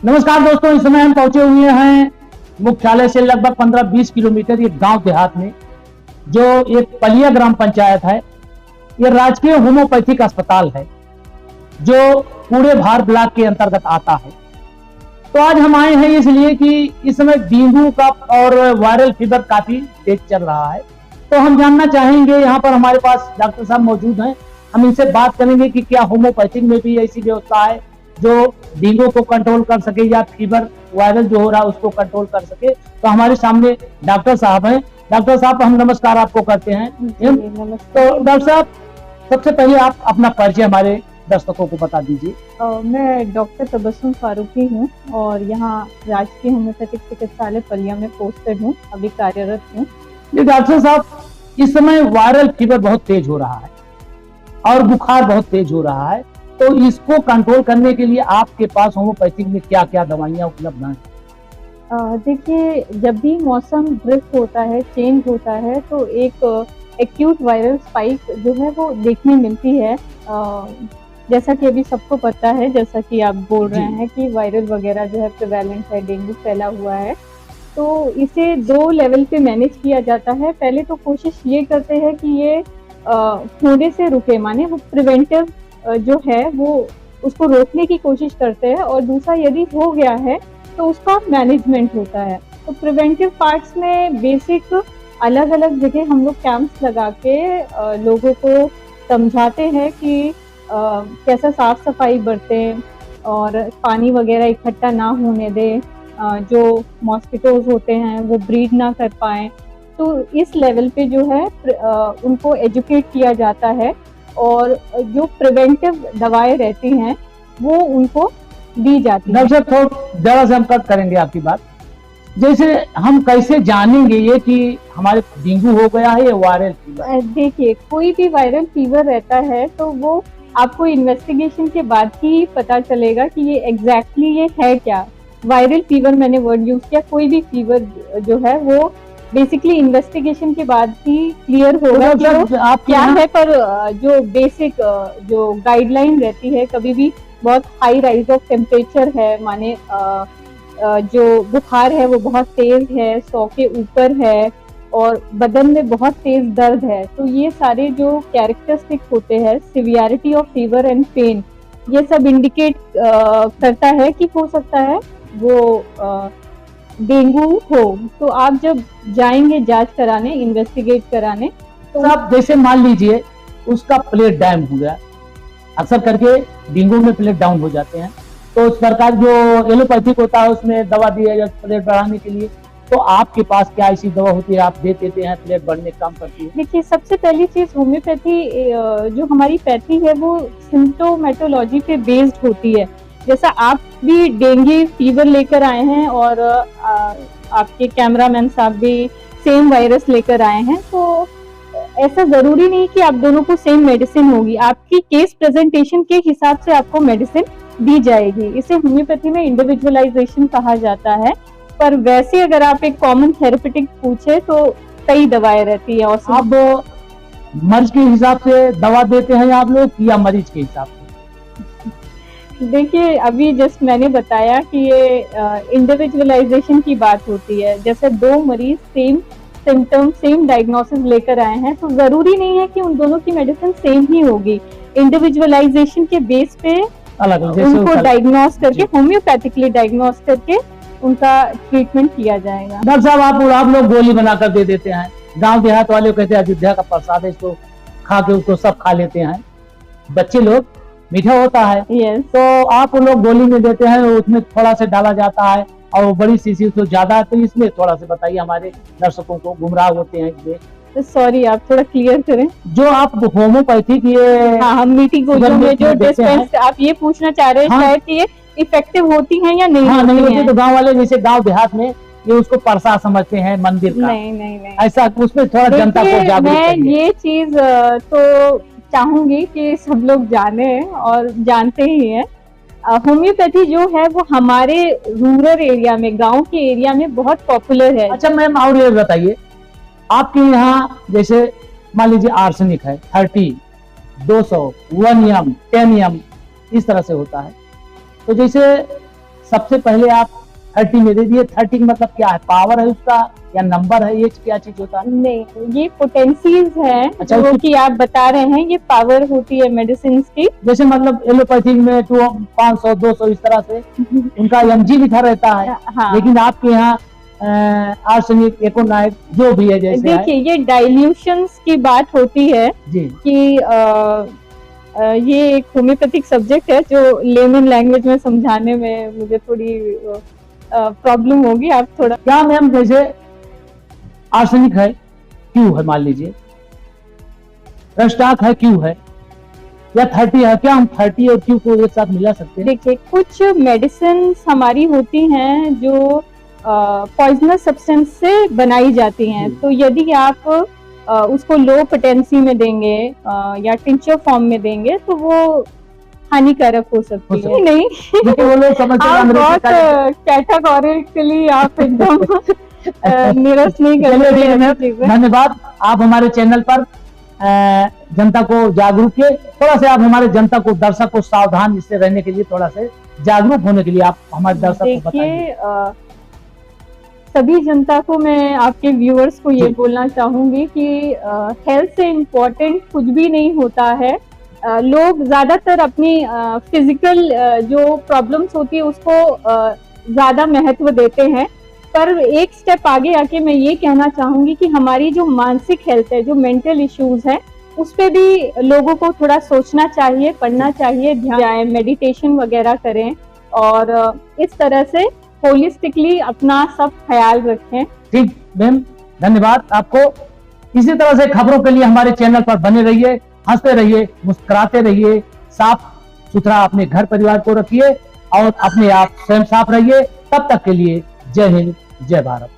नमस्कार दोस्तों, इस समय हम पहुंचे हुए हैं मुख्यालय से लगभग 15-20 किलोमीटर एक गांव देहात में, जो एक पलिया ग्राम पंचायत है। यह राजकीय होम्योपैथिक अस्पताल है जो पूरे भार ब्लॉक के अंतर्गत आता है। तो आज हम आए हैं इसलिए कि इस समय डेंगू का और वायरल फीवर काफी तेज चल रहा है। तो हम जानना चाहेंगे, यहाँ पर हमारे पास डॉक्टर साहब मौजूद हैं, हम इनसे बात करेंगे कि क्या होम्योपैथिक में भी ऐसी व्यवस्था है जो डेंगू को कंट्रोल कर सके या फीवर वायरल जो हो रहा है उसको कंट्रोल कर सके। तो हमारे सामने डॉक्टर साहब हैं। डॉक्टर साहब, हम नमस्कार आपको करते हैं। तो डॉक्टर साहब, सबसे पहले आप अपना परिचय हमारे दर्शकों को बता दीजिए। मैं डॉक्टर तबस्सुम फारूकी हूँ और यहाँ राजकीय होम्योपैथिक चिकित्सालय पलिया में पोस्टेड हूँ, अभी कार्यरत हूँ। ये डॉक्टर साहब, इस समय वायरल फीवर बहुत तेज हो रहा है और बुखार बहुत तेज हो रहा है, तो इसको कंट्रोल करने के लिए आपके पास होम्योपैथिक में क्या क्या दवाइयाँ उपलब्ध हैं? देखिए, जब भी मौसम ड्रिफ्ट होता है, चेंज होता है, तो एक एक्यूट वायरल स्पाइक जो है वो देखने मिलती है। जैसा कि अभी सबको पता है, जैसा कि आप बोल रहे हैं कि वायरल वगैरह जो है प्रिवेलेंट है, डेंगू फैला हुआ है, तो इसे 2 लेवल पे मैनेज किया जाता है। पहले तो कोशिश ये करते हैं कि ये होने से रुके, माने वो प्रिवेंटिव जो है वो उसको रोकने की कोशिश करते हैं, और दूसरा यदि हो गया है तो उसका मैनेजमेंट होता है। तो प्रिवेंटिव पार्ट्स में बेसिक अलग अलग जगह हम लोग कैंप्स लगा के लोगों को समझाते हैं कि कैसा साफ सफाई बरतें और पानी वगैरह इकट्ठा ना होने दें, जो मॉस्किटोज होते हैं वो ब्रीड ना कर पाएँ। तो इस लेवल पे जो है उनको एजुकेट किया जाता है, और जो प्रिवेंटिव दवाएं रहती हैं वो उनको दी जाती है। डॉक्टर साहब, थोड़ा जरा से हम कट करेंगे आपकी बात। जैसे हम कैसे जानेंगे ये कि हमारे डेंगू हो गया है या वायरल फीवर? देखिए, कोई भी वायरल फीवर रहता है तो वो आपको इन्वेस्टिगेशन के बाद ही पता चलेगा कि ये एग्जैक्टली ये है क्या। वायरल फीवर मैंने वर्ड यूज किया, कोई भी फीवर जो है वो बेसिकली इन्वेस्टिगेशन के बाद ही क्लियर होगा कि वो क्या है। पर जो बेसिक जो गाइडलाइन रहती है, कभी भी बहुत हाई राइज ऑफ टेम्परेचर है, माने जो बुखार है वो बहुत तेज है, 100 के ऊपर है, और बदन में बहुत तेज दर्द है, तो ये सारे जो कैरेक्टरिस्टिक होते हैं, severity of fever and pain, ये सब इंडिकेट करता है कि हो सकता है वो डेंगू हो। तो आप जब जाएंगे जांच कराने, इन्वेस्टिगेट कराने, तो आप जैसे मान लीजिए उसका प्लेट डाउन हो गया, अक्सर करके डेंगू में प्लेट डाउन हो जाते हैं, तो सरकार जो एलोपैथिक होता है उसमें दवा दी है प्लेट बढ़ाने के लिए, तो आपके पास क्या ऐसी दवा होती है आप दे देते हैं, प्लेट बढ़ने काम करती है? देखिए, सबसे पहली चीज होम्योपैथी, जो हमारी पैथी है वो सिम्प्टोमेटोलॉजी पे बेस्ड होती है। जैसा आप भी डेंगू फीवर लेकर आए हैं और आपके कैमरामैन साहब भी सेम वायरस लेकर आए हैं, तो ऐसा जरूरी नहीं कि आप दोनों को सेम मेडिसिन होगी। आपकी केस प्रेजेंटेशन के हिसाब से आपको मेडिसिन दी जाएगी। इसे होम्योपैथी में इंडिविजुअलाइजेशन कहा जाता है। पर वैसे अगर आप एक कॉमन थेरेपेटिक पूछे तो कई दवाएं रहती है। और आप मरीज के हिसाब से दवा देते हैं आप लोग या मरीज के हिसाब से? देखिए, अभी जस्ट मैंने बताया कि ये इंडिविजुअलाइजेशन की बात होती है। जैसे 2 मरीज सेम सिम्टम, सेम डायग्नोसिस लेकर आए हैं, तो जरूरी नहीं है कि उन दोनों की मेडिसिन सेम ही होगी। इंडिविजुअलाइजेशन के बेस पे अलग उनको डायग्नोस करके, होम्योपैथिकली डायग्नोस करके उनका ट्रीटमेंट किया जाएगा। डॉक्टर साहब, आप लोग गोली बनाकर दे देते हैं, गांव देहात वाले कहते हैं अयोध्या का प्रसाद है, इसको खा के उसको सब खा लेते हैं, बच्चे लोग, मीठा होता है। yes. तो आप लोग गोली में देते हैं, उसमें थोड़ा सा डाला जाता है और वो बड़ी शीशी तो ज्यादा है, तो इसमें थोड़ा सा बताइए, हमारे दर्शकों को गुमराह होते हैं। सॉरी, आप थोड़ा क्लियर करें। जो आप होम्योपैथिक ये हम मीठी गोलियों में जो डिस्पेंस, आप ये पूछना चाह रहे हैं शायद कि ये इफेक्टिव होती हैं या नहीं? हाँ, नहीं होती। तो गांव वाले जैसे गांव देहात में ये उसको प्रसाद समझते हैं मंदिर का। नहीं, ऐसा उसमें थोड़ा जनता को जागरूक मैं ये चीज तो चाहूंगी कि सब लोग जाने, और जानते ही हैं। होम्योपैथी जो है वो हमारे रूरल एरिया में, गांव के एरिया में बहुत पॉपुलर है। अच्छा मैम, और ये बताइए, आपके यहाँ जैसे मान लीजिए आर्सेनिक है 30, 200, 1 एम, 10 एम, इस तरह से होता है। तो जैसे सबसे पहले आप 30 में दे दिए। 30 का मतलब क्या है, पावर है उसका या नंबर है, ये क्या चीज होता है? नहीं, ये पोटेंसीज है अच्छा, जो उसकी- कि आप बता रहे हैं, ये पावर होती है मेडिसिन की। जैसे मतलब एलोपैथिक में 500 200 इस तरह से उनका mg लिखा रहता है, हाँ, लेकिन आपके यहाँ आर्सेनिक, एकोनाइट जो भी है जैसे है। देखिए ये डाइल्यूशंस की बात होती है जी कि ये एक होम्योपैथिक सब्जेक्ट है जो लेमन लैंग्वेज में समझाने में मुझे थोड़ी प्रॉब्लम होगी। आप थोड़ा क्या मैम, जैसे आर्सेनिक है, क्यू है, मान लीजिए रस्टाक है, क्यू है, या 30 है, क्या हम 30 और क्यू को एक साथ मिला सकते हैं? देखिए, कुछ मेडिसिन हमारी होती हैं जो पॉइजनस सब्सटेंस से बनाई जाती हैं, जी। तो यदि आप उसको लो पोटेंसी में देंगे या टिंचर फॉर्म में देंगे तो वो हानिकारक हो सकती है। नहीं, लेकिन वो लोग समझते हैं आप अंग्रेजी बहुत का- कैटेगोरिकली आप एकदम निरस्त नहीं कर चलिए, सकते ठीक है ऐसी मैम, चीजें। धन्यवाद। आप हमारे चैनल पर जनता को जागरूक किए, थोड़ा सा आप हमारे जनता को, दर्शक को सावधान इससे रहने के लिए, थोड़ा से जागरूक होने के लिए आप हमारे दर्शक को बताइए। देखिए, सभी जनता को, मैं आपके व्यूअर्स को ये जी। बोलना चाहूंगी कि हेल्थ से इम्पोर्टेंट कुछ भी नहीं होता है। लोग ज्यादातर अपनी फिजिकल जो प्रॉब्लम्स होती है उसको ज्यादा महत्व देते हैं, पर एक स्टेप आगे आके मैं ये कहना चाहूंगी कि हमारी जो मानसिक हेल्थ है, जो मेंटल इश्यूज है, उस पे भी लोगों को थोड़ा सोचना चाहिए, पढ़ना चाहिए, ध्यान जाए, मेडिटेशन वगैरह करें और इस तरह से होलिस्टिकली अपना सब ख्याल रखें। ठीक मैम, धन्यवाद आपको। इसी तरह से खबरों के लिए हमारे चैनल पर बने रहिए, हंसते रहिए, मुस्कुराते रहिए, साफ सुथरा अपने घर परिवार को रखिए और अपने आप स्वयं साफ रहिए। तब तक के लिए जय हिंद, जय भारत।